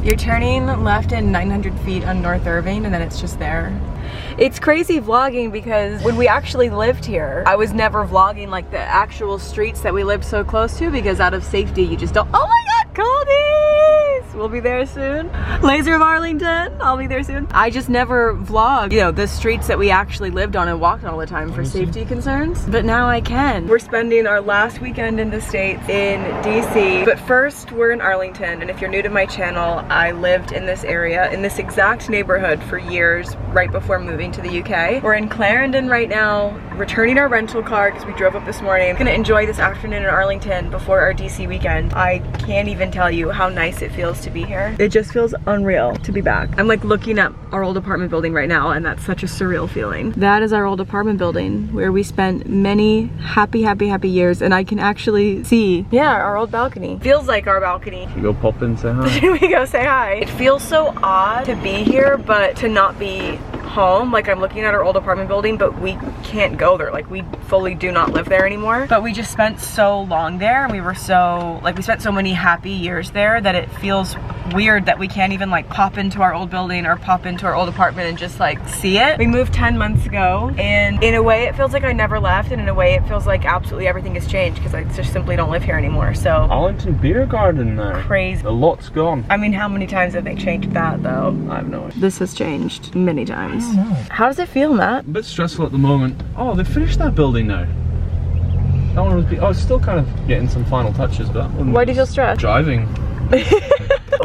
You're turning left in 900 feet on North Irving, and then it's just there. It's crazy vlogging because when we actually lived here, I was never vlogging like the actual streets that we lived so close to, because out of safety you just don't. Oh my god, Caldies! We'll be there soon. Laser of Arlington, I'll be there soon. I just never vlogged, you know, the streets that we actually lived on and walked all the time for safety concerns, but now I can. We're spending our last weekend in the States in DC, but first we're in Arlington, and if you're new to my channel, I lived in this area, in this exact neighborhood for years, right before moving to the UK. We're in Clarendon right now, returning our rental car because we drove up this morning. I'm gonna enjoy this afternoon in Arlington before our DC weekend. I can't even tell you how nice it feels to be here. It just feels unreal to be back. I'm like looking at our old apartment building right now, and that's such a surreal feeling. That is our old apartment building where we spent many happy years, and I can actually see, yeah, our old balcony. Feels like our balcony. Should we go pop in, say hi? Should we go say hi? It feels so odd to be here, but to not be home. Like, I'm looking at our old apartment building, but we can't go there. Like, we fully do not live there anymore. But we just spent so long there, and we were so, like, we spent so many happy years there that it feels weird that we can't even like pop into our old building or pop into our old apartment and just like see it. We moved 10 months ago, and in a way it feels like I never left, and in a way it feels like absolutely everything has changed because I just simply don't live here anymore. So Arlington Beer Garden now. Crazy. A lot's gone. I mean, how many times have they changed that though? I have no idea. This has changed many times. I don't know. How does it feel, Matt? A bit stressful at the moment. Oh, they've finished that building now. That one was, I was still kind of getting some final touches, but why do you feel stressed? Driving.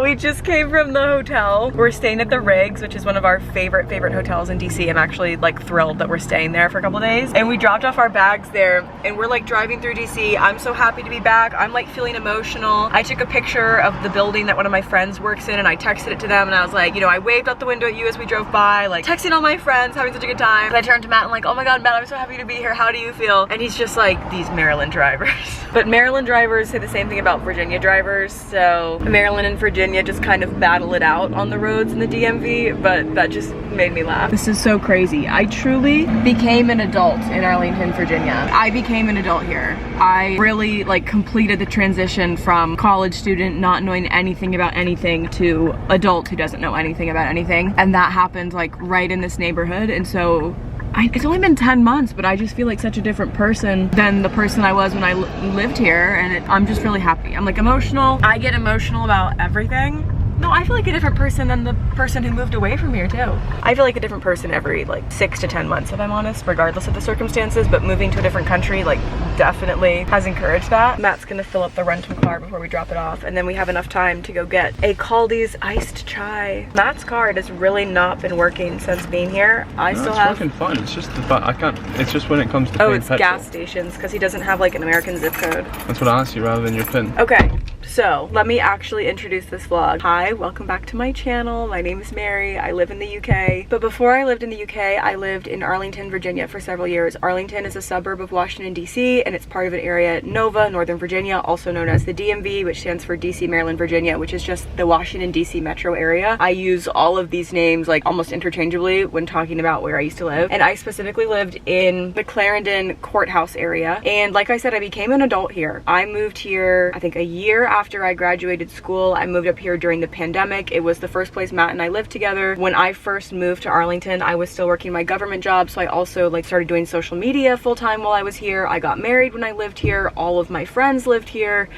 We just came from the hotel. We're staying at the Riggs, which is one of our favorite hotels in DC. I'm actually like thrilled that we're staying there for a couple days. And we dropped off our bags there, and we're like driving through DC. I'm so happy to be back. I'm like feeling emotional. I took a picture of the building that one of my friends works in, and I texted it to them, and I was like, you know, I waved out the window at you as we drove by, like texting all my friends, having such a good time. And I turned to Matt and like, oh my god, Matt, I'm so happy to be here. How do you feel? And he's just like, these Maryland drivers. But Maryland drivers say the same thing about Virginia drivers. So Maryland and Virginia just kind of battle it out on the roads in the DMV, but that just made me laugh. This is so crazy. I truly became an adult in Arlington, Virginia. I became an adult here. I really like completed the transition from college student not knowing anything about anything to adult who doesn't know anything about anything. And that happened like right in this neighborhood. And so it's only been 10 months, but I just feel like such a different person than the person I was when I lived here, and I'm just really happy. I'm like emotional. I get emotional about everything. No, I feel like a different person than the person who moved away from here too. I feel like a different person every like 6 to 10 months, if I'm honest, regardless of the circumstances, but moving to a different country like definitely has encouraged that. Matt's gonna fill up the rental car before we drop it off, and then we have enough time to go get a Caldi's iced chai. Matt's card has really not been working since being here. It's working fine. It's just the fact I can't, it's just when it comes to paying it's petrol. Gas stations, because he doesn't have like an American zip code. That's what I asked you rather than your PIN. Okay. So let me actually introduce this vlog. Hi, welcome back to my channel. My name is Mary. I live in the UK. But before I lived in the UK, I lived in Arlington, Virginia for several years. Arlington is a suburb of Washington, DC, and it's part of an area, NOVA, Northern Virginia, also known as the DMV, which stands for DC, Maryland, Virginia, which is just the Washington, DC metro area. I use all of these names like almost interchangeably when talking about where I used to live. And I specifically lived in the Clarendon courthouse area. And like I said, I became an adult here. I moved here, I think a year after I graduated school. I moved up here during the pandemic. It was the first place Matt and I lived together. When I first moved to Arlington, I was still working my government job, so I also like started doing social media full-time while I was here. I got married when I lived here. All of my friends lived here.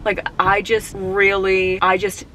Like, I just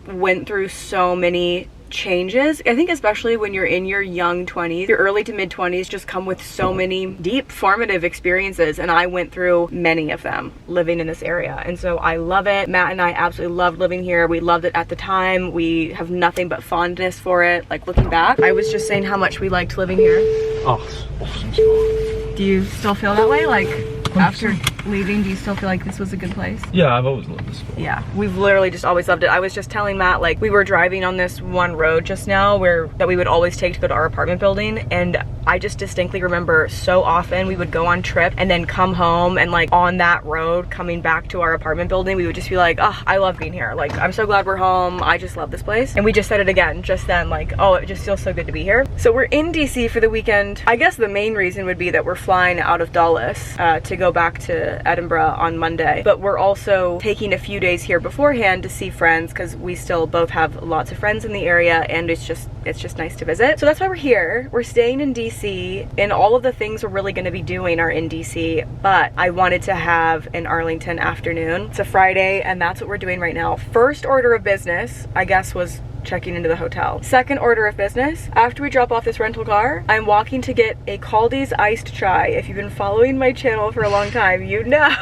went through so many changes. I think especially when you're in your young 20s, your early to mid 20s just come with so many deep formative experiences, and I went through many of them living in this area, and so I love it. Matt and I absolutely loved living here. We loved it at the time. We have nothing but fondness for it. Like, looking back, I was just saying how much we liked living here. Oh, it's awesome spot. Do you still feel that way? Like, after leaving, do you still feel like this was a good place? Yeah, I've always loved this spot. Yeah, we've literally just always loved it. I was just telling Matt, like, we were driving on this one road just now that we would always take to go to our apartment building, and I just distinctly remember so often we would go on trip and then come home, and like on that road coming back to our apartment building, we would just be like, oh, I love being here. Like, I'm so glad we're home. I just love this place. And we just said it again just then, like, oh, it just feels so good to be here. So we're in DC for the weekend. I guess the main reason would be that we're flying out of Dulles to go back to to Edinburgh on Monday, but we're also taking a few days here beforehand to see friends because we still both have lots of friends in the area, and it's just nice to visit. So that's why we're here. We're staying in DC, and all of the things we're really going to be doing are in DC, but I wanted to have an Arlington afternoon. It's a Friday, and that's what we're doing right now. First order of business, I guess, was checking into the hotel. Second order of business, after we drop off this rental car, I'm walking to get a Caldi's iced chai. If you've been following my channel for a long time, you know.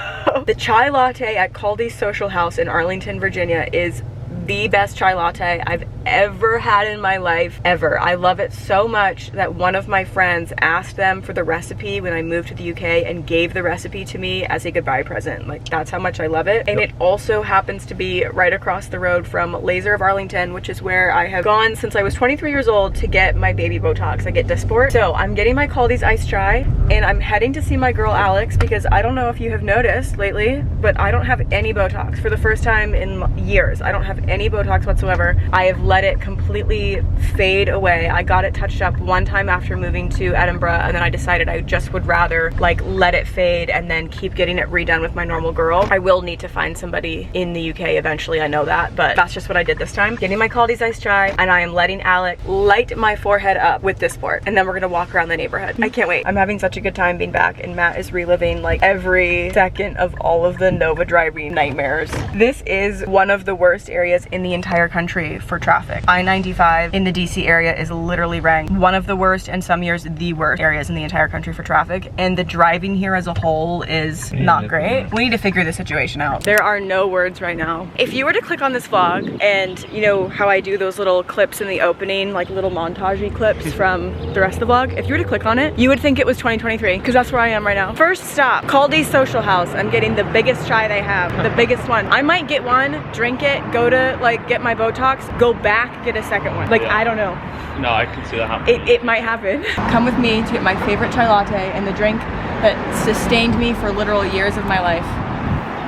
The chai latte at Caldi's Social House in Arlington, Virginia is the best chai latte I've ever had in my life, ever. I love it so much that one of my friends asked them for the recipe when I moved to the UK and gave the recipe to me as a goodbye present. Like, that's how much I love it. And it also happens to be right across the road from Laser of Arlington, which is where I have gone since I was 23 years old to get my baby Botox. I get Dysport. So I'm getting my Caldi's iced chai, and I'm heading to see my girl Alex because I don't know if you have noticed lately, but I don't have any Botox for the first time in years. I don't have any Botox whatsoever. I have let it completely fade away. I got it touched up one time after moving to Edinburgh, and then I decided I just would rather like let it fade and then keep getting it redone with my normal girl. I will need to find somebody in the UK eventually, I know that, but that's just what I did this time. Getting my Caldi's iced chai, and I am letting Alec light my forehead up with this sport, and then we're gonna walk around the neighborhood. I can't wait. I'm having such a good time being back, and Matt is reliving like every second of all of the Nova driving nightmares. This is one of the worst areas in the entire country for traffic. I-95 in the DC area is literally ranked one of the worst, and some years the worst areas in the entire country for traffic, and the driving here as a whole is not great. We need to figure this situation out. There are no words right now. If you were to click on this vlog, and you know how I do those little clips in the opening, like little montage-y clips from the rest of the vlog, if you were to click on it, you would think it was 2023, because that's where I am right now. First stop, Caldi's Social House. I'm getting the biggest chai they have, the biggest one. I might get one, drink it, go to like get my Botox, go back, get a second one. Like, I don't know. No, I can see that happening. It might happen. Come with me to get my favorite chai latte and the drink that sustained me for literal years of my life.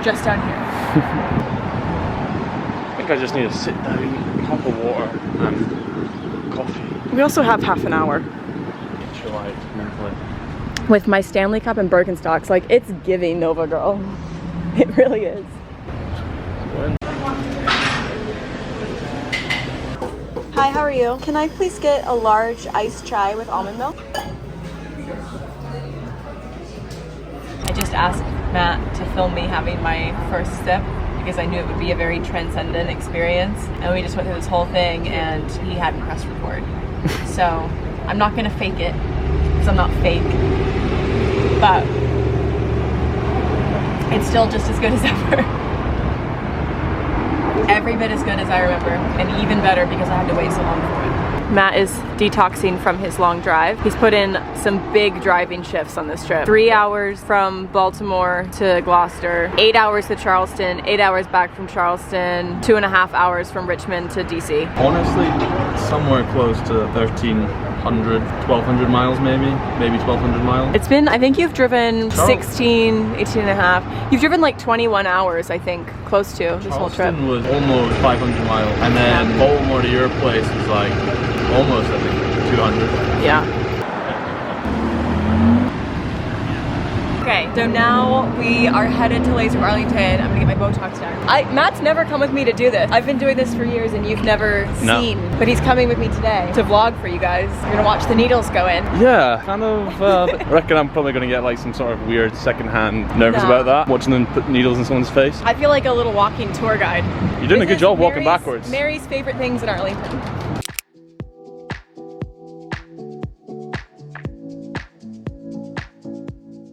Just down here. I think I just need to sit down, cup of water, and coffee. We also have half an hour. Chill out mentally. With my Stanley Cup and Birkenstocks, like, it's giving Nova girl. It really is. Hi, how are you? Can I please get a large iced chai with almond milk? I just asked Matt to film me having my first sip because I knew it would be a very transcendent experience, and we just went through this whole thing and he hadn't pressed record. So I'm not gonna fake it because I'm not fake, but it's still just as good as ever. Every bit as good as I remember, and even better because I had to wait so long for it. Matt is detoxing from his long drive. He's put in some big driving shifts on this trip. 3 hours from Baltimore to Gloucester, 8 hours to Charleston, 8 hours back from Charleston, 2.5 hours from Richmond to DC. Honestly, somewhere close to 1,300, 1,200 miles maybe 1,200 miles. It's been, I think you've driven 16, 18 and a half. You've driven like 21 hours, I think, close to this whole trip. Charleston was almost 500 miles, and then Baltimore to your place was like almost, I think, 200. Yeah. Okay, so now we are headed to Laser of Arlington. I'm gonna get my Botox done. Matt's never come with me to do this. I've been doing this for years and you've never seen, but he's coming with me today to vlog for you guys. You're gonna watch the needles go in. Yeah, kind of, I reckon I'm probably gonna get like some sort of weird secondhand nervous about that, watching them put needles in someone's face. I feel like a little walking tour guide. You're doing a good job walking backwards. Mary's favorite things in Arlington.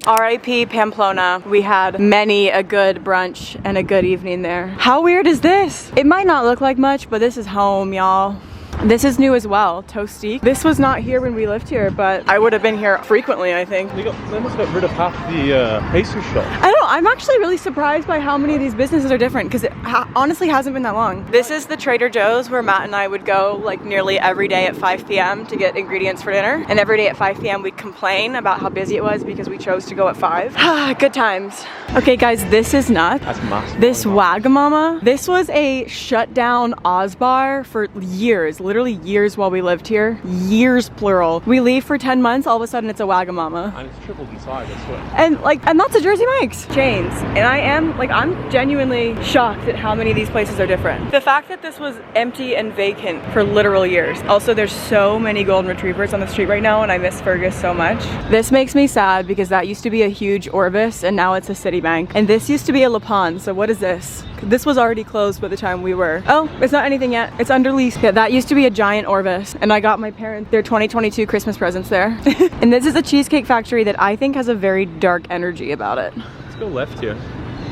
R.I.P. Pamplona. We had many a good brunch and a good evening there. How weird is this? It might not look like much, but this is home, y'all. This is new as well, Toasty. This was not here when we lived here, but I would have been here frequently, I think. They must have got rid of half the pastry shop. I don't know, I'm actually really surprised by how many of these businesses are different because it honestly hasn't been that long. This is the Trader Joe's where Matt and I would go like nearly every day at 5 p.m. to get ingredients for dinner. And every day at 5 p.m. we'd complain about how busy it was because we chose to go at 5. Good times. Okay guys, this is nuts. That's massive. This Wagamama, this was a shut down Oz bar for years, literally literally years while we lived here. Years plural. We leave for 10 months, all of a sudden it's a Wagamama. And it's tripled in size, I swear. And that's a Jersey Mike's. Chains. And I'm genuinely shocked at how many of these places are different. The fact that this was empty and vacant for literal years. Also, there's so many golden retrievers on the street right now and I miss Fergus so much. This makes me sad because that used to be a huge Orvis and now it's a Citibank. And this used to be a Le Pond, so what is this? This was already closed by the time we were. Oh, it's not anything yet. It's under lease. Yeah, that used to be a giant Orvis and I got my parents their 2022 Christmas presents there. And this is a cheesecake factory that I think has a very dark energy about it. Let's go left here.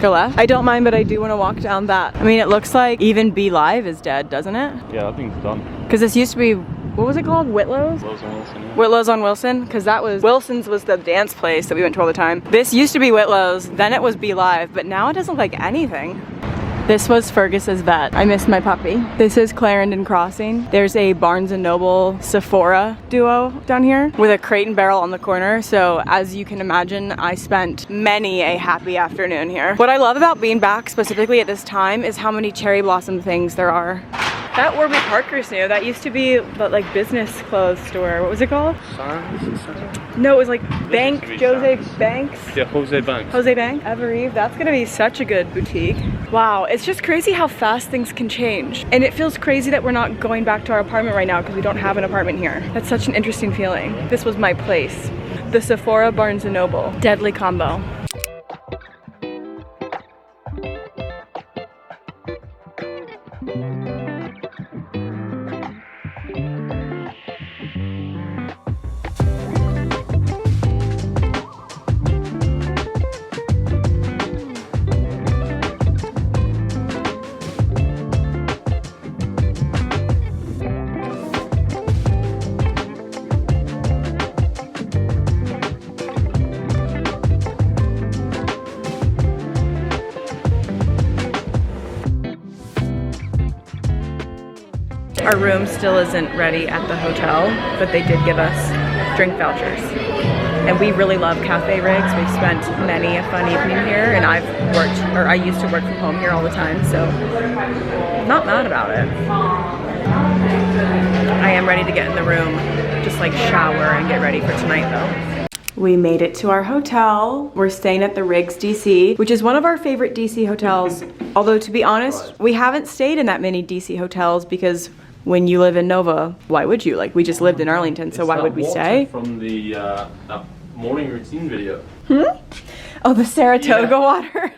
Go left? I don't mind, but I do want to walk down that. I mean, it looks like even Be Live is dead, doesn't it? Yeah, that thing's done. Because this used to be, what was it called? Whitlow's? Whitlow's on Wilson, yeah. Whitlow's on Wilson? Because that was, Wilson's was the dance place that we went to all the time. This used to be Whitlow's, then it was Be Live, but now it doesn't look like anything. This was Fergus's vet. I missed my puppy. This is Clarendon Crossing. There's a Barnes & Noble Sephora duo down here with a Crate and Barrel on the corner. So as you can imagine, I spent many a happy afternoon here. What I love about being back specifically at this time is how many cherry blossom things there are. That Warby Parker's new. That used to be the like business clothes store. What was it called? No, it was like Bank, Jose Banks. Yeah, Jose Banks. Jose Bank, Evereve. That's gonna be such a good boutique. Wow, it's just crazy how fast things can change. And it feels crazy that we're not going back to our apartment right now because we don't have an apartment here. That's such an interesting feeling. This was my place. The Sephora Barnes & Noble. Deadly combo. Our room still isn't ready at the hotel, but they did give us drink vouchers. And we really love Cafe Rigs. We've spent many a fun evening here, and I used to work from home here all the time, so not mad about it. I am ready to get in the room, just like shower and get ready for tonight though. We made it to our hotel. We're staying at the Riggs DC, which is one of our favorite DC hotels. Although to be honest, we haven't stayed in that many DC hotels because when you live in Nova, why would you? Like, we just lived in Arlington, so why would we stay? From the that morning routine video. Oh, the Saratoga water.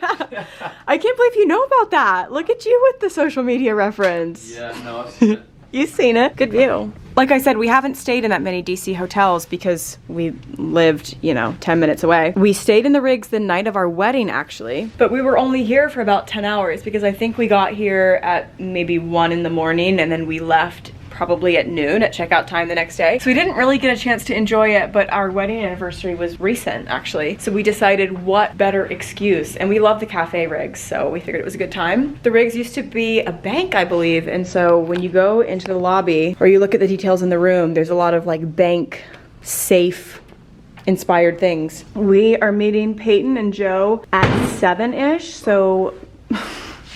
I can't believe you know about that. Look at you with the social media reference. Yeah, no, I've seen it. You've seen it. Good view. Like I said, we haven't stayed in that many DC hotels because we lived, 10 minutes away. We stayed in the Riggs the night of our wedding, actually. But we were only here for about 10 hours because I think we got here at maybe 1 in the morning and then we left probably at noon at checkout time the next day. So we didn't really get a chance to enjoy it, but our wedding anniversary was recent, actually. So we decided what better excuse, and we love the Cafe Riggs, so we figured it was a good time. The Riggs used to be a bank, I believe, and so when you go into the lobby or you look at the details in the room, there's a lot of like bank safe inspired things. We are meeting Peyton and Joe at 7-ish, so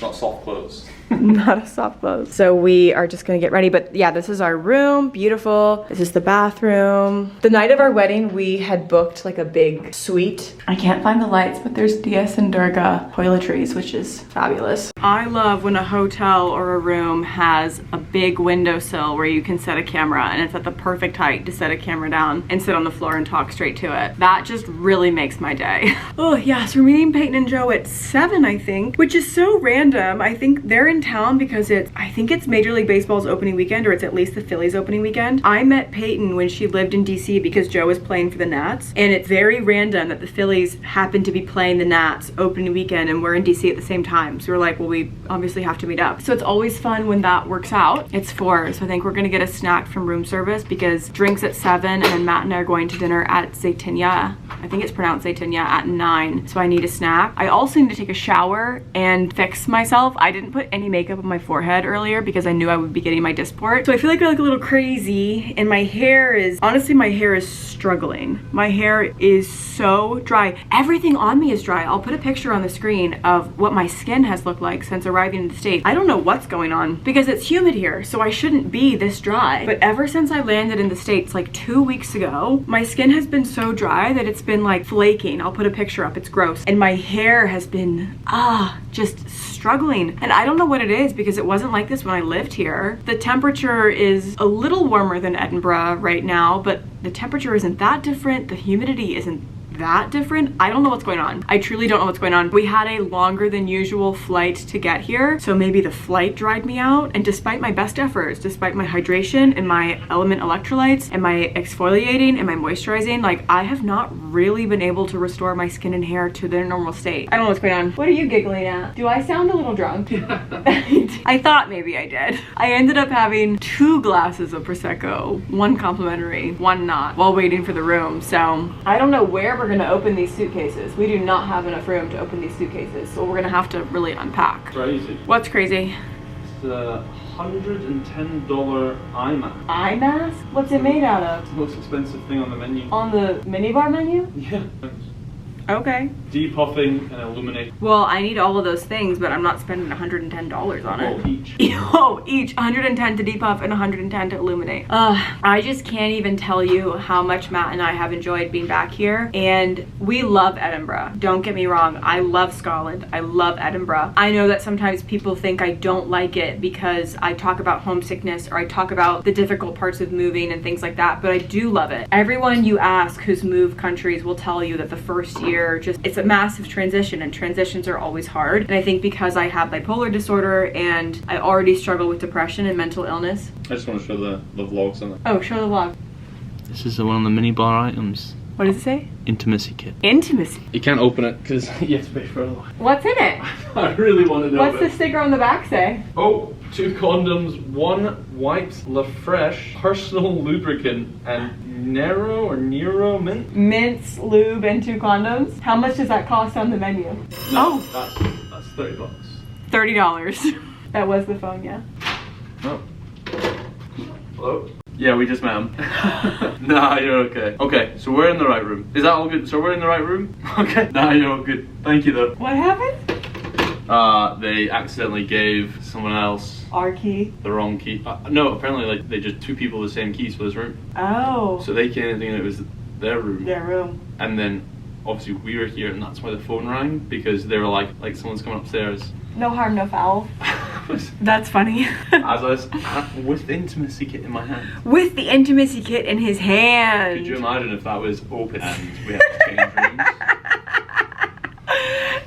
Not soft clothes. not a soft close. So we are just gonna get ready, but yeah, this is our room, beautiful. This is the bathroom. The night of our wedding, we had booked like a big suite. I can't find the lights, but there's DS and Durga toiletries, which is fabulous. I love when a hotel or a room has a big windowsill where you can set a camera and it's at the perfect height to set a camera down and sit on the floor and talk straight to it. That just really makes my day. Oh yeah, so we're meeting Peyton and Joe at 7, I think, which is so random. I think they're in town because I think it's Major League Baseball's opening weekend, or it's at least the Phillies opening weekend. I met Peyton when she lived in DC because Joe was playing for the Nats, and it's very random that the Phillies happen to be playing the Nats opening weekend and we're in DC at the same time. So we're like, well, we obviously have to meet up. So it's always fun when that works out. It's 4, so I think we're gonna get a snack from room service because drinks at 7 and then Matt and I are going to dinner at Zaytinya. I think it's pronounced Zaytinya at 9, so I need a snack. I also need to take a shower and fix myself. I didn't put any makeup on my forehead earlier because I knew I would be getting my Dysport. So I feel like I look a little crazy, and my hair is, honestly, my hair is struggling. My hair is so dry. Everything on me is dry. I'll put a picture on the screen of what my skin has looked like since arriving in the States. I don't know what's going on because it's humid here, so I shouldn't be this dry. But ever since I landed in the States like 2 weeks ago, my skin has been so dry that it's been like flaking. I'll put a picture up, it's gross. And my hair has been, just struggling. And I don't know what it is because it wasn't like this when I lived here. The temperature is a little warmer than Edinburgh right now, but the temperature isn't that different. The humidity isn't that different. I don't know what's going on. I truly don't know what's going on. We had a longer than usual flight to get here, so maybe the flight dried me out. And despite my best efforts, despite my hydration and my element electrolytes and my exfoliating and my moisturizing, like I have not really been able to restore my skin and hair to their normal state. I don't know what's going on. What are you giggling at? Do I sound a little drunk? I thought maybe I did. I ended up having 2 glasses of Prosecco, 1 complimentary, 1 not, while waiting for the room. So I don't know where we're gonna open these suitcases. We do not have enough room to open these suitcases, so we're gonna have to really unpack. Crazy. What's crazy? It's a $110 eye mask. Eye mask? What's it made out of? It's the most expensive thing on the menu. On the minibar menu? Yeah. Okay. Depuffing and illuminating. Well, I need all of those things, but I'm not spending $110 on it. Oh, each. Oh, each. 110 to depuff and 110 to illuminate. I just can't even tell you how much Matt and I have enjoyed being back here. And we love Edinburgh. Don't get me wrong. I love Scotland. I love Edinburgh. I know that sometimes people think I don't like it because I talk about homesickness or I talk about the difficult parts of moving and things like that, but I do love it. Everyone you ask who's moved countries will tell you that the first year it's a massive transition, and transitions are always hard. And I think because I have bipolar disorder and I already struggle with depression and mental illness. I just want to show the vlogs on it. Oh, show the vlog. This is one of the minibar items. What does it say? Intimacy kit. Intimacy. You can't open it because you have to pay for it. What's in it? I really want to know. What's the sticker on the back say? Oh, 2 condoms, 1 wipes La Fresh, personal lubricant, and Nero mint. Mints, lube, and 2 condoms. How much does that cost on the menu? No, that's $30. $30. That was the phone, yeah. Oh. Hello? Yeah, we just met him. Nah, you're okay. Okay, so we're in the right room. Is that all good? So we're in the right room? Okay. Nah, you're all good. Thank you though. What happened? They accidentally gave someone else our key. The wrong key. No, apparently like they just 2 people the same keys for this room. Oh. So they came in thinking it was their room. Their room. And then obviously we were here, and that's why the phone rang, because they were like someone's coming upstairs. No harm, no foul. That's funny. As I was with the intimacy kit in my hand. With the intimacy kit in his hand. Could you imagine if that was open and we had to change rooms?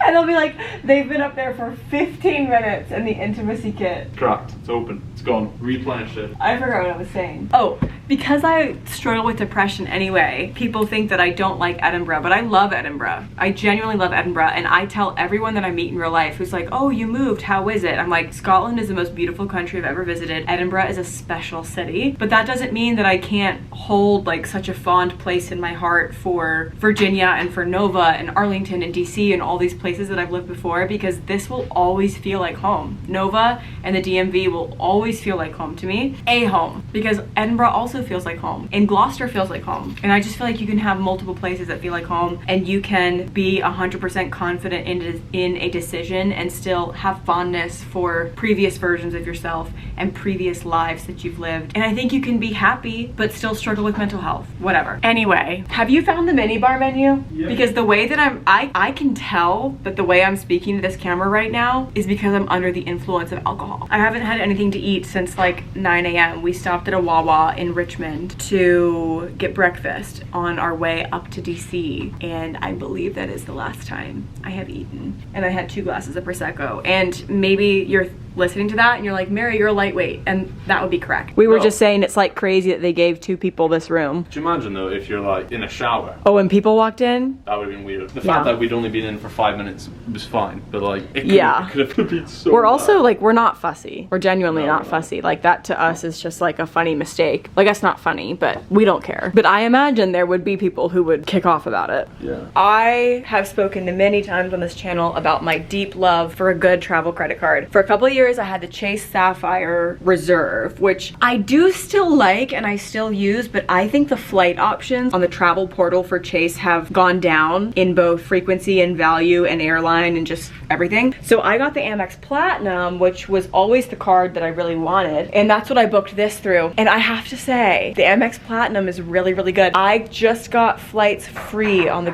And they'll be like, they've been up there for 15 minutes and the intimacy kit. Cracked. It's open. It's gone. Replenish it. I forgot what I was saying. Oh, because I struggle with depression anyway, people think that I don't like Edinburgh, but I love Edinburgh. I genuinely love Edinburgh, and I tell everyone that I meet in real life who's like, oh, you moved, how is it? I'm like, Scotland is the most beautiful country I've ever visited. Edinburgh is a special city, but that doesn't mean that I can't hold like such a fond place in my heart for Virginia and for Nova and Arlington and DC and all these places that I've lived before, because this will always feel like home. Nova and the DMV will always feel like home to me. A home, because Edinburgh also feels like home, and Gloucester feels like home, and I just feel like you can have multiple places that feel like home, and you can be 100% confident in a decision and still have fondness for previous versions of yourself and previous lives that you've lived. And I think you can be happy but still struggle with mental health, whatever. Anyway, have you found the minibar menu? Yeah. Because the way that I can tell that the way I'm speaking to this camera right now is because I'm under the influence of alcohol. I haven't had anything to eat since like 9 a.m. We stopped at a Wawa in Richmond to get breakfast on our way up to DC, and I believe that is the last time I have eaten. And I had 2 glasses of Prosecco, and maybe you're listening to that and you're like, Mary, you're a lightweight, and that would be correct. We were just saying it's like crazy that they gave 2 people this room. Do you imagine though if you're like in a shower? Oh, when people walked in? That would have been weird. The fact that we'd only been in for 5 minutes was fine, but like it could have been so We're bad. also like, we're not fussy. We're genuinely not fussy. Like that to us is just like a funny mistake. Like that's not funny, but we don't care. But I imagine there would be people who would kick off about it. Yeah. I have spoken to many times on this channel about my deep love for a good travel credit card. For a couple of years years I had the Chase Sapphire Reserve, which I do still like and I still use, but I think the flight options on the travel portal for Chase have gone down in both frequency and value and airline and just everything. So I got the Amex Platinum, which was always the card that I really wanted, and that's what I booked this through. And I have to say, the Amex Platinum is really, really good. I just got flights free on the...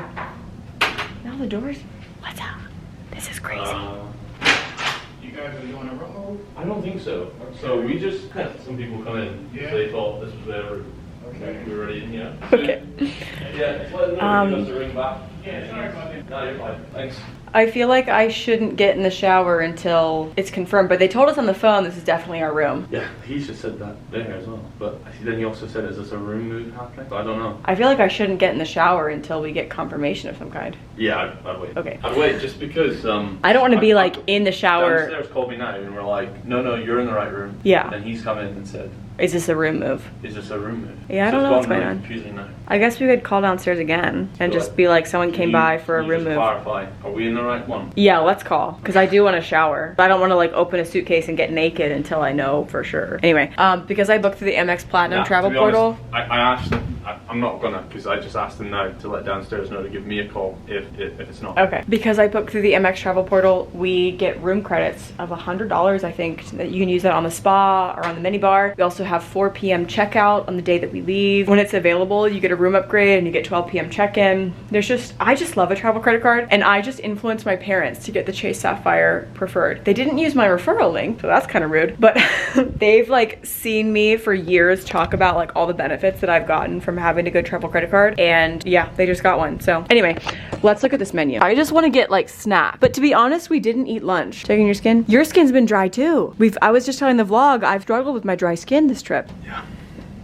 Now the doors... What's up? This is crazy. You guys are doing a room move? I don't think so. So we just had some people come in. Yeah. They thought this was their room. Okay. We were already in here. Okay. Yeah, just let them know. Give us a ring back. Yeah, sorry about that. No, you're fine. Thanks. I feel like I shouldn't get in the shower until it's confirmed, but they told us on the phone this is definitely our room. Yeah, he just said that there as well. But then he also said, is this a room move happening? So I don't know. I feel like I shouldn't get in the shower until we get confirmation of some kind. Yeah, I'd wait. Okay. I'd wait just because... I don't want to be like in the shower. Downstairs called me now and we're like, no, you're in the right room. Yeah. And he's come in and said, Is this a room move? is this a room move? Yeah, I So don't it's know what's gone going really on. confusing now. I guess we could call downstairs again and So, just be like someone came by for a Can you room just move. clarify, are we in the right one? Yeah, let's call, because I do want to shower. I don't want to like open a suitcase and get naked until I know for sure. Anyway, because I booked through the Amex Platinum Nah, travel to be portal. honest, I asked, I'm not gonna, because I just asked them now to let downstairs know to give me a call if it's not. Okay, because I booked through the Amex travel portal, we get room credits of $100, I think, that you can use that on the spa or on the minibar. We also have 4 p.m. checkout on the day that we leave. When it's available, you get a room upgrade and you get 12 p.m. check-in. I just love a travel credit card, and I just influenced my parents to get the Chase Sapphire Preferred. They didn't use my referral link, so that's kind of rude, but they've like seen me for years talk about like all the benefits that I've gotten from having a good travel credit card, and yeah, they just got one. So anyway, let's look at this menu. I just want to get like snack, but to be honest, we didn't eat lunch. Checking your skin. Your skin's been dry too. I was just telling the vlog, I've struggled with my dry skin this trip. Yeah,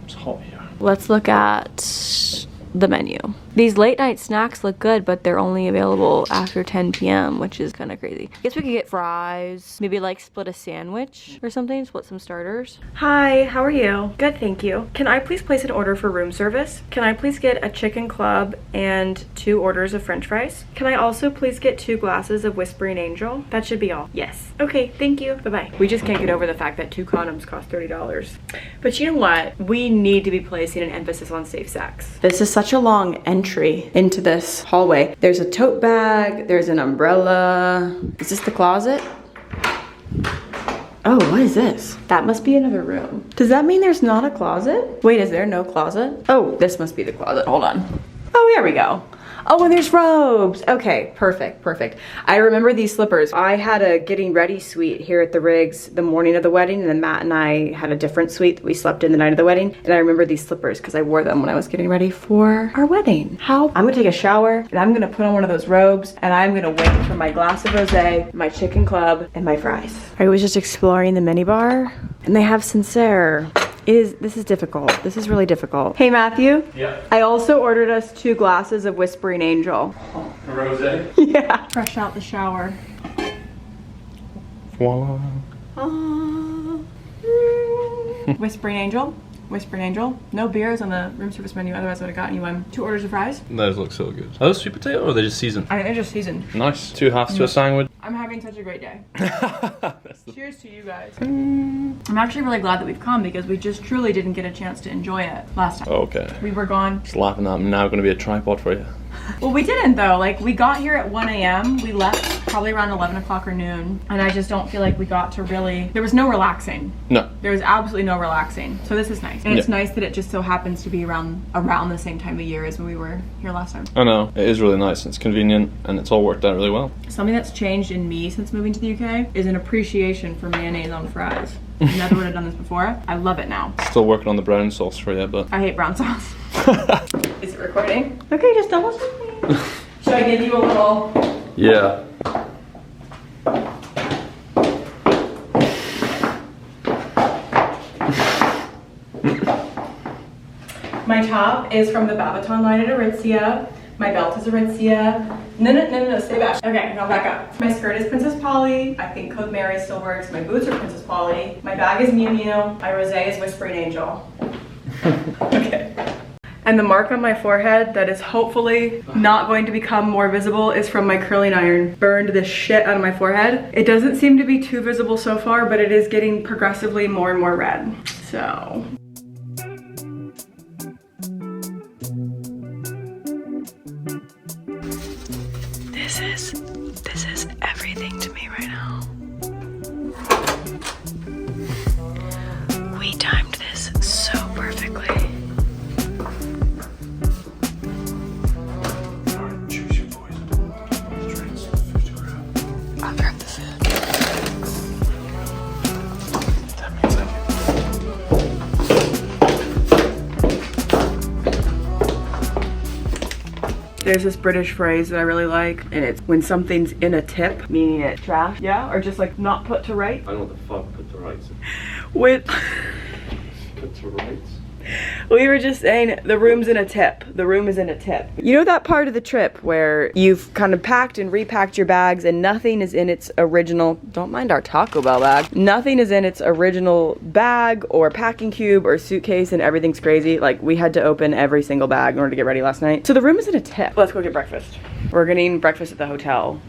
it's hot here. Let's look at the menu. These late night snacks look good, but they're only available after 10 p.m., which is kind of crazy. I guess we could get fries, maybe like split a sandwich or something, split some starters. Hi, how are you? Good, thank you. Can I please place an order for room service? Can I please get a chicken club and 2 orders of french fries? Can I also please get 2 glasses of Whispering Angel? That should be all. Yes. Okay, thank you. Bye-bye. We just can't get over the fact that 2 condoms cost $30. But you know what? We need to be placing an emphasis on safe sex. This is such a long entry into this hallway. There's a tote bag, there's an umbrella. Is this the closet? Oh, what is this? That must be another room. Does that mean there's not a closet? Wait, is there no closet? Oh, this must be the closet. Hold on. Oh, there we go. Oh, and there's robes. Okay, perfect, perfect. I remember these slippers. I had a getting ready suite here at the Riggs the morning of the wedding, and then Matt and I had a different suite that we slept in the night of the wedding. And I remember these slippers because I wore them when I was getting ready for our wedding. I'm gonna take a shower and I'm gonna put on one of those robes and I'm gonna wait for my glass of rosé, my chicken club, and my fries. I was just exploring the minibar and they have Sincere. This is difficult. This is really difficult. Hey, Matthew. Yeah. I also ordered us 2 glasses of Whispering Angel. A rosé? Yeah. Fresh out the shower. Voila. Whispering Angel. Whispering Angel. No beers on the room service menu, otherwise I would have gotten you one. 2 orders of fries. Those look so good. Are those sweet potato or are they just seasoned? I think they're just seasoned. Nice. 2 halves to a sandwich. I'm having such a great day. That's the... Cheers to you guys. I'm actually really glad that we've come because we just truly didn't get a chance to enjoy it last time. Okay. We were gone. Just laughing that I'm now going to be a tripod for you. Well, we didn't though. Like, we got here at 1 a.m. We left probably around 11 o'clock or noon. And I just don't feel like we got to really, there was no relaxing. No. There was absolutely no relaxing. So this is nice. And it's nice that it just so happens to be around the same time of year as when we were here last time. I know. It is really nice. It's convenient and it's all worked out really well. Something that's changed in me since moving to the UK is an appreciation for mayonnaise on fries. I never would have done this before. I love it now. Still working on the brown sauce for you, but... I hate brown sauce. Is it recording? Okay, just double check me. Should I give you a little... Yeah. My top is from the Babaton line at Aritzia. My belt is Aritzia. No, stay back. Okay, now back up. My skirt is Princess Polly. I think Code Mary still works. My boots are Princess Polly. My bag is Miu Miu. My rosé is Whispering Angel. Okay. And the mark on my forehead that is hopefully not going to become more visible is from my curling iron. Burned the shit out of my forehead. It doesn't seem to be too visible so far, but it is getting progressively more and more red. So. This is everything to me right now. We timed this so perfectly. Choose your poison. Drinks, 50 grams. I'll grab the food. That means I There's this British phrase that I really like, and it's when something's in a tip, meaning it's trash, yeah, or just like not put to rights. know what the fuck put the rights. With Put to rights? we were just saying the room's in a tip. The room is in a tip. You know that part of the trip where you've kind of packed and repacked your bags and nothing is in its original, don't mind our Taco Bell bag, nothing is in its original bag or packing cube or suitcase and everything's crazy. Like we had to open every single bag in order to get ready last night. So the room is in a tip. Let's go get breakfast. We're getting breakfast at the hotel.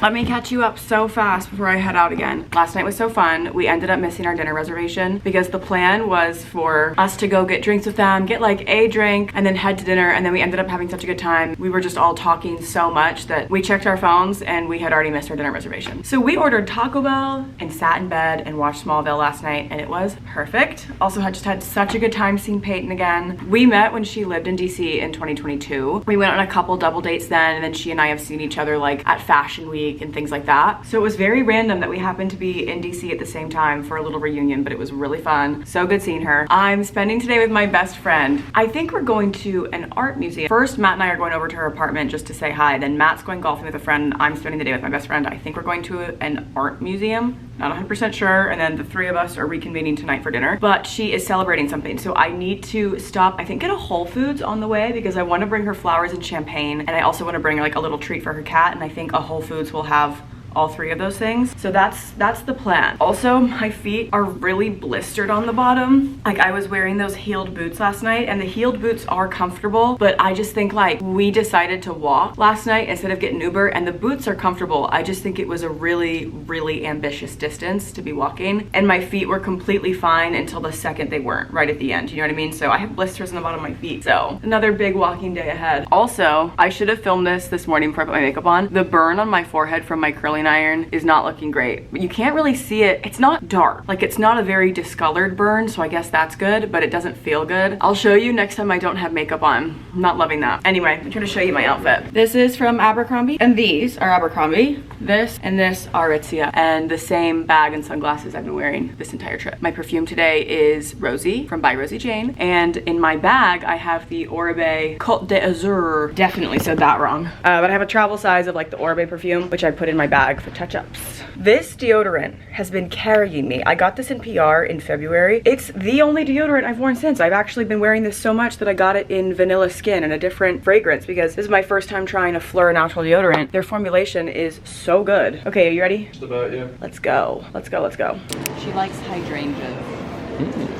Let me catch you up so fast before I head out again. Last night was so fun. We ended up missing our dinner reservation because the plan was for us to go get drinks with them, get like a drink, and then head to dinner, and then we ended up having such a good time. We were just all talking so much that we checked our phones and we had already missed our dinner reservation. So we ordered Taco Bell and sat in bed and watched Smallville last night, and it was perfect. Also had just had such a good time seeing Peyton again. We met when she lived in DC in 2022. We went on a couple double dates then, and then she and I have seen each other like at Fashion Week and things like that. So it was very random that we happened to be in DC at the same time for a little reunion, but it was really fun. So good seeing her. I'm spending today with my best friend. I think we're going to an art museum. First, Matt and I are going over to her apartment just to say hi. Then Matt's going golfing with a friend. I'm spending the day with my best friend. I think we're going to an art museum. Not 100% sure. And then the three of us are reconvening tonight for dinner. But she is celebrating something. So I need to stop, I think, at a Whole Foods on the way because I want to bring her flowers and champagne. And I also want to bring her like a little treat for her cat. And I think a Whole Foods will have all three of those things. So that's the plan. Also, my feet are really blistered on the bottom. Like I was wearing those heeled boots last night, and the heeled boots are comfortable, but I just think like we decided to walk last night instead of getting Uber, and the boots are comfortable. I just think it was a really, really ambitious distance to be walking, and my feet were completely fine until the second they weren't, right at the end. You know what I mean? So I have blisters on the bottom of my feet. So another big walking day ahead. Also, I should have filmed this morning before I put my makeup on. The burn on my forehead from my curling iron is not looking great, but you can't really see it. It's not dark, like it's not a very discolored burn, so I guess that's good, but it doesn't feel good. I'll show you next time I don't have makeup on. I'm not loving that. Anyway, I'm trying to show you my outfit. This is from Abercrombie, and these are Abercrombie. This and this are Aritzia, and the same bag and sunglasses I've been wearing this entire trip. My perfume today is Rosie from By Rosie Jane, and in my bag I have the Oribe Côte d'Azur. Definitely said that wrong. But I have a travel size of like the Oribe perfume, which I put in my bag for touch-ups. This deodorant has been carrying me. I got this in PR in February. It's the only deodorant I've worn since. I've actually been wearing this so much that I got it in Vanilla Skin and a different fragrance because this is my first time trying a Fleur natural deodorant. Their formulation is so good. Okay, are you ready? Just about, yeah. Let's go. Let's go, let's go. She likes hydrangeas.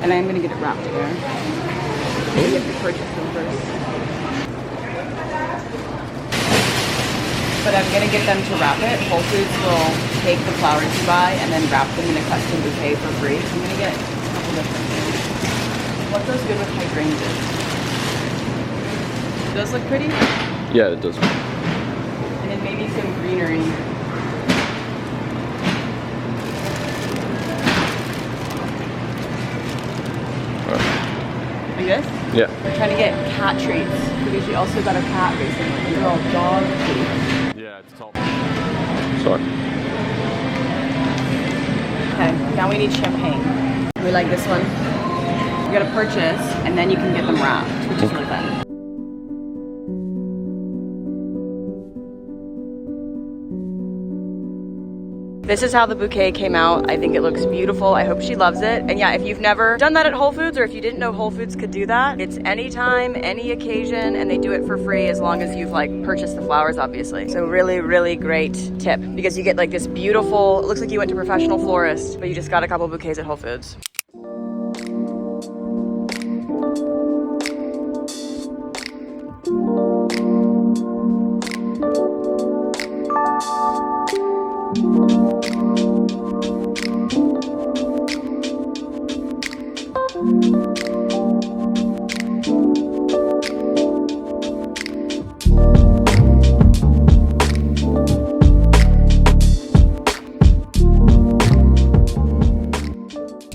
And I'm gonna get it wrapped here. You have to purchase them first. But I'm gonna get them to wrap it. Whole Foods will take the flowers you buy and then wrap them in a custom bouquet for free. So I'm gonna get a couple different things. What goes good with hydrangeas? Does those look pretty? Yeah, it does. And then maybe some greenery. Like this? Yeah. We're trying to get cat treats because she also got a cat recently. They're all dog treats. Yeah, it's top. Sorry. Okay, now we need champagne. We like this one. You gotta purchase and then you can get them wrapped, which is really fun. This is how the bouquet came out. I think it looks beautiful. I hope she loves it. And yeah, if you've never done that at Whole Foods, or if you didn't know Whole Foods could do that, it's anytime, any occasion, and they do it for free as long as you've like purchased the flowers, obviously. So really, really great tip, because you get like this beautiful, it looks like you went to a professional florist, but you just got a couple bouquets at Whole Foods.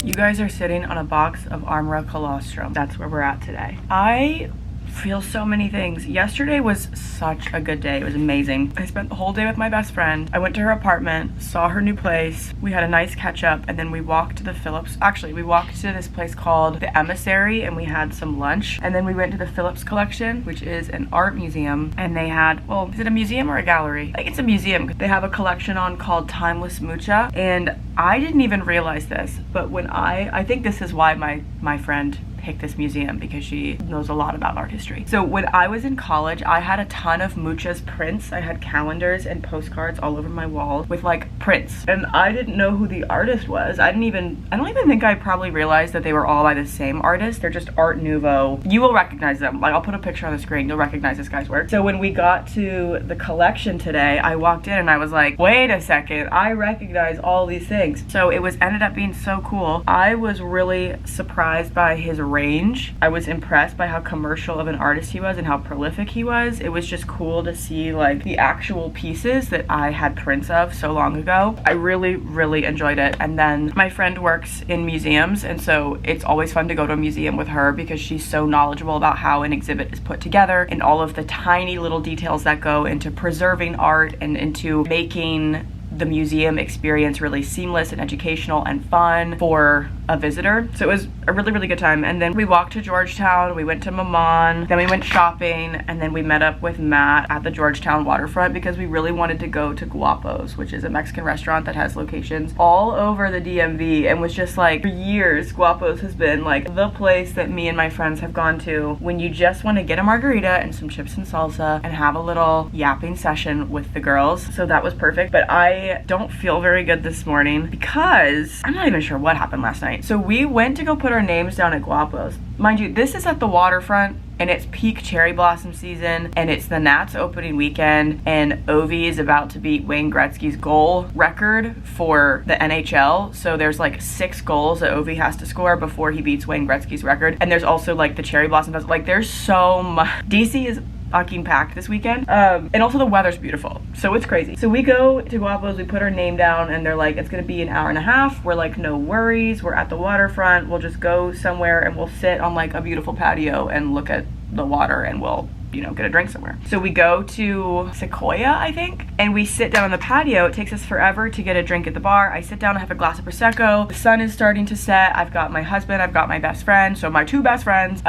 You guys are sitting on a box of Armra colostrum. That's where we're at today. I feel so many things. Yesterday was such a good day. It was amazing. I spent the whole day with my best friend. I went to her apartment, saw her new place. We had a nice catch up, and then we walked to the Phillips. Actually, we walked to this place called the Emissary, and we had some lunch. And then we went to the Phillips Collection, which is an art museum. And they had, well, is it a museum or a gallery? I think it's a museum. They have a collection on called Timeless Mucha. And I didn't even realize this, but when I think this is why my friend picked this museum, because she knows a lot about art history. So when I was in college, I had a ton of Mucha's prints. I had calendars and postcards all over my wall with like prints, and I didn't know who the artist was. I don't even think I probably realized that they were all by the same artist. They're just Art Nouveau. You will recognize them. Like, I'll put a picture on the screen. You'll recognize this guy's work. So when we got to the collection today, I walked in and I was like, wait a second, I recognize all these things. So it ended up being so cool. I was really surprised by his range. I was impressed by how commercial of an artist he was and how prolific he was. It was just cool to see like the actual pieces that I had prints of so long ago. I really, really enjoyed it. And then my friend works in museums, and so it's always fun to go to a museum with her because she's so knowledgeable about how an exhibit is put together and all of the tiny little details that go into preserving art and into making the museum experience really seamless and educational and fun for a visitor. So it was a really, really good time. And then we walked to Georgetown, we went to Maman, then we went shopping, and then we met up with Matt at the Georgetown waterfront because we really wanted to go to Guapos, which is a Mexican restaurant that has locations all over the DMV, and was just like, for years, Guapos has been like the place that me and my friends have gone to when you just want to get a margarita and some chips and salsa and have a little yapping session with the girls. So that was perfect. But I don't feel very good this morning because I'm not even sure what happened last night. So we went to go put our names down at Guapos. Mind you, this is at the waterfront, and it's peak cherry blossom season, and it's the Nats opening weekend, and Ovi is about to beat Wayne Gretzky's goal record for the NHL. So there's like 6 goals that Ovi has to score before he beats Wayne Gretzky's record. And there's also like the cherry blossom festival. Like, there's so much. DC is fucking packed this weekend, and also the weather's beautiful, so it's crazy. So we go to Guapos, we put our name down, and they're like, it's gonna be an hour and a half. We're like, no worries, we're at the waterfront, we'll just go somewhere and we'll sit on like a beautiful patio and look at the water, and we'll, you know, get a drink somewhere. So we go to Sequoia, I think, and we sit down on the patio. It takes us forever to get a drink at the bar. I sit down, I have a glass of Prosecco. The sun is starting to set. I've got my husband, I've got my best friend, so my 2 best friends.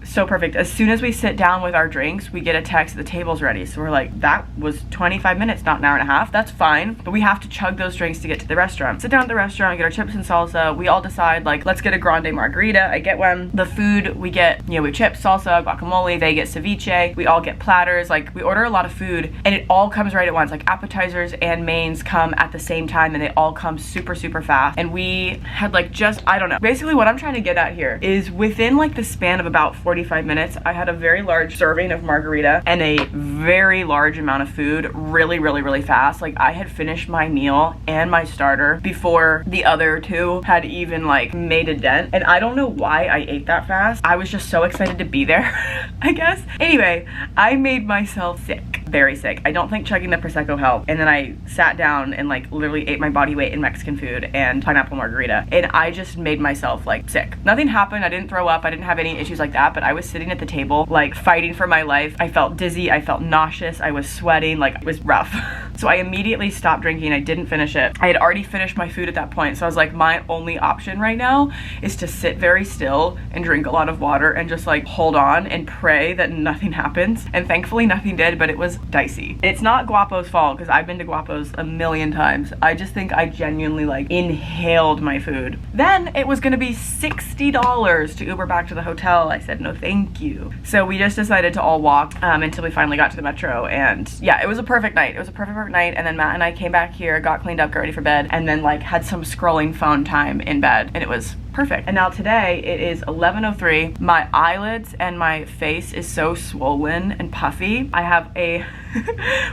So perfect. As soon as we sit down with our drinks, we get a text, the table's ready. So we're like, that was 25 minutes, not an hour and a half. That's fine, but we have to chug those drinks to get to the restaurant. Sit down at the restaurant, get our chips and salsa. We all decide, like, let's get a grande margarita. I get one. The food, we get, you know, we have chips, salsa, guacamole. They get ceviche. We all get platters. Like, we order a lot of food, and it all comes right at once. Like, appetizers and mains come at the same time, and they all come super, super fast. And we had like just, I don't know. Basically what I'm trying to get at here is within like the span of about 45 minutes, I had a very large serving of margarita and a very large amount of food really, really, really fast. Like, I had finished my meal and my starter before the other 2 had even like made a dent. And I don't know why I ate that fast. I was just so excited to be there, I guess. Anyway, I made myself sick, very sick. I don't think chugging the Prosecco helped. And then I sat down and like literally ate my body weight in Mexican food and pineapple margarita. And I just made myself like sick. Nothing happened. I didn't throw up. I didn't have any issues like that, but I was sitting at the table like fighting for my life. I felt dizzy. I felt nauseous. I was sweating. Like, it was rough. So I immediately stopped drinking. I didn't finish it. I had already finished my food at that point. So I was like, my only option right now is to sit very still and drink a lot of water and just like hold on and pray that nothing happens. And thankfully nothing did, but it was dicey. It's not Guapo's fault because I've been to Guapo's a million times. I just think I genuinely like inhaled my food. Then it was gonna be $60 to Uber back to the hotel. I said, no, thank you. So we just decided to all walk until we finally got to the metro. And yeah, it was a perfect night. It was a perfect night. And then Matt and I came back here, got cleaned up, got ready for bed, and then like had some scrolling phone time in bed. And it was perfect. And now today it is 11:03. My eyelids and my face is so swollen and puffy. I have a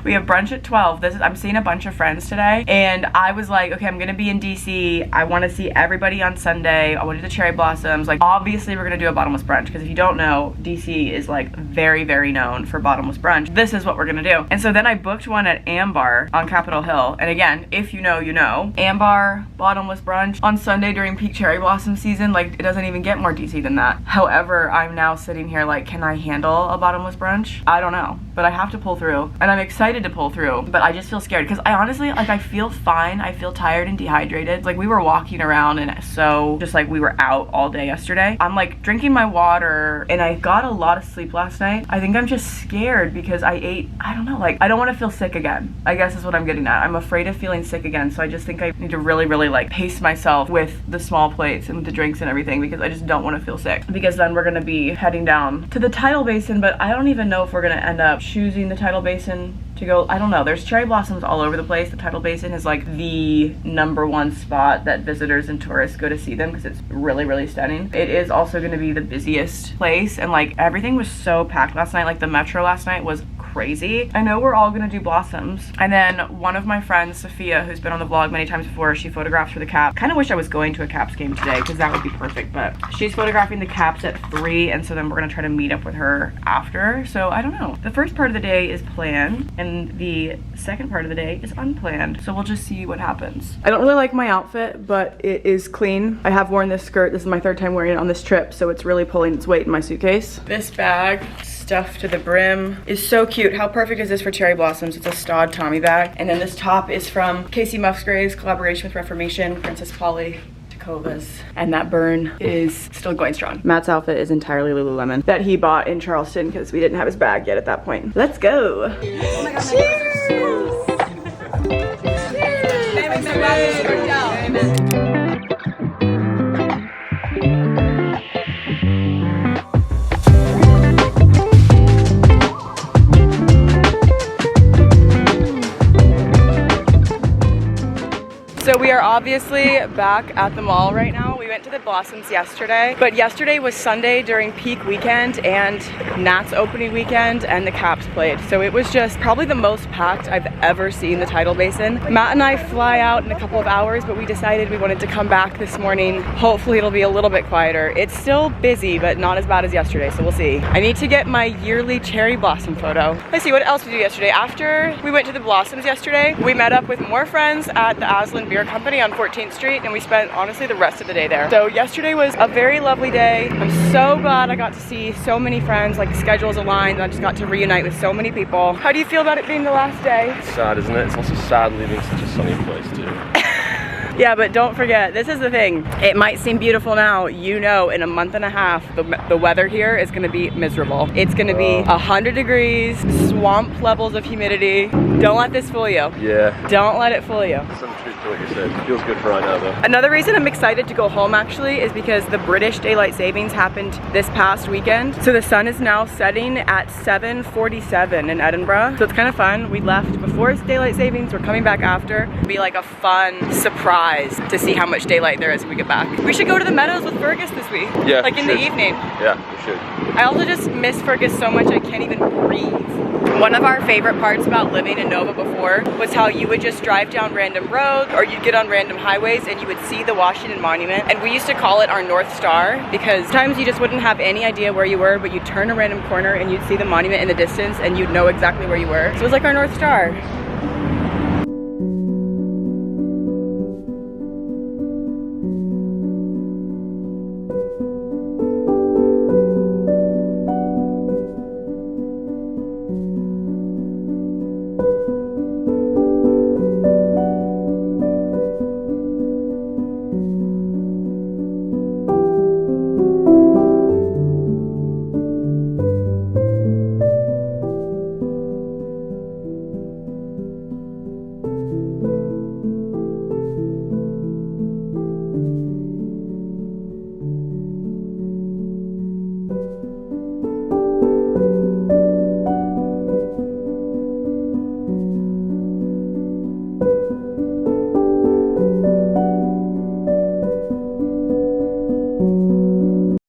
we have brunch at 12. I'm seeing a bunch of friends today, and I was like, okay, I'm gonna be in DC. I want to see everybody on Sunday. I want to do the cherry blossoms. Like, obviously we're gonna do a bottomless brunch because if you don't know, DC is like very, very known for bottomless brunch. This is what we're gonna do. And so then I booked one at Ambar on Capitol Hill. And again, if you know, you know. Ambar bottomless brunch on Sunday during peak cherry blossom season. Like, it doesn't even get more DC than that. However, I'm now sitting here like, can I handle a bottomless brunch? I don't know, but I have to pull through. And I'm excited to pull through, but I just feel scared because I honestly, like, I feel fine. I feel tired and dehydrated. Like, we were walking around and so just like we were out all day yesterday. I'm like drinking my water and I got a lot of sleep last night. I think I'm just scared because I ate, I don't know, like, I don't want to feel sick again, I guess is what I'm getting at. I'm afraid of feeling sick again. So I just think I need to really, really like pace myself with the small plates and with the drinks and everything because I just don't want to feel sick, because then we're going to be heading down to the tidal basin, but I don't even know if we're going to end up choosing the tidal basin to go. I don't know. There's cherry blossoms all over the place. The tidal basin is like the #1 spot that visitors and tourists go to see them because it's really, really stunning. It is also going to be the busiest place, and like everything was so packed last night. Like the metro last night was crazy. I know we're all gonna do blossoms. And then one of my friends, Sophia, who's been on the vlog many times before, she photographs for the Cap. Kind of wish I was going to a Caps game today because that would be perfect, but she's photographing the Caps at 3, and so then we're gonna try to meet up with her after. So I don't know. The first part of the day is planned and the second part of the day is unplanned. So we'll just see what happens. I don't really like my outfit, but it is clean. I have worn this skirt. This is my 3rd time wearing it on this trip, so it's really pulling its weight in my suitcase. This bag, stuffed to the brim, is so cute. How perfect is this for cherry blossoms? It's a Stod Tommy bag. And then this top is from Casey Musgrave's collaboration with Reformation, Princess Polly Takovas. And that burn is still going strong. Matt's outfit is entirely Lululemon that he bought in Charleston because we didn't have his bag yet at that point. Let's go. Oh my God, cheers! Amen. So we are obviously back at the mall right now. We went to the Blossoms yesterday, but yesterday was Sunday during peak weekend and Nat's opening weekend and the Caps played. So it was just probably the most packed I've ever seen the tidal basin. Matt and I fly out in a couple of hours, but we decided we wanted to come back this morning. Hopefully it'll be a little bit quieter. It's still busy, but not as bad as yesterday, so we'll see. I need to get my yearly cherry blossom photo. Let's see what else we do yesterday. After we went to the Blossoms yesterday, we met up with more friends at the Aslan Beer Company on 14th Street, and we spent honestly the rest of the day there. So yesterday was a very lovely day. I'm so glad I got to see so many friends, like schedules aligned, and I just got to reunite with so many people. How do you feel about it being the last day? It's sad, isn't it? It's also sad leaving such a sunny place too. Yeah, but don't forget, this is the thing. It might seem beautiful now, you know, in a month and a half, the weather here is gonna be miserable. It's gonna be 100 degrees, swamp levels of humidity. Don't let this fool you. Yeah. Don't let it fool you. Some truth to what you said. It feels good for right now though. Another reason I'm excited to go home actually is because the British Daylight Savings happened this past weekend. So the sun is now setting at 7:47 in Edinburgh. So it's kind of fun. We left before Daylight Savings, we're coming back after. It'll be like a fun surprise to see how much daylight there is when we get back. We should go to the Meadows with Fergus this week. Yeah, like in the evening. Yeah, we should. I also just miss Fergus so much I can't even breathe. One of our favorite parts about living in Nova before was how you would just drive down random roads or you'd get on random highways and you would see the Washington Monument. And we used to call it our North Star because sometimes you just wouldn't have any idea where you were, but you'd turn a random corner and you'd see the monument in the distance and you'd know exactly where you were. So it was like our North Star.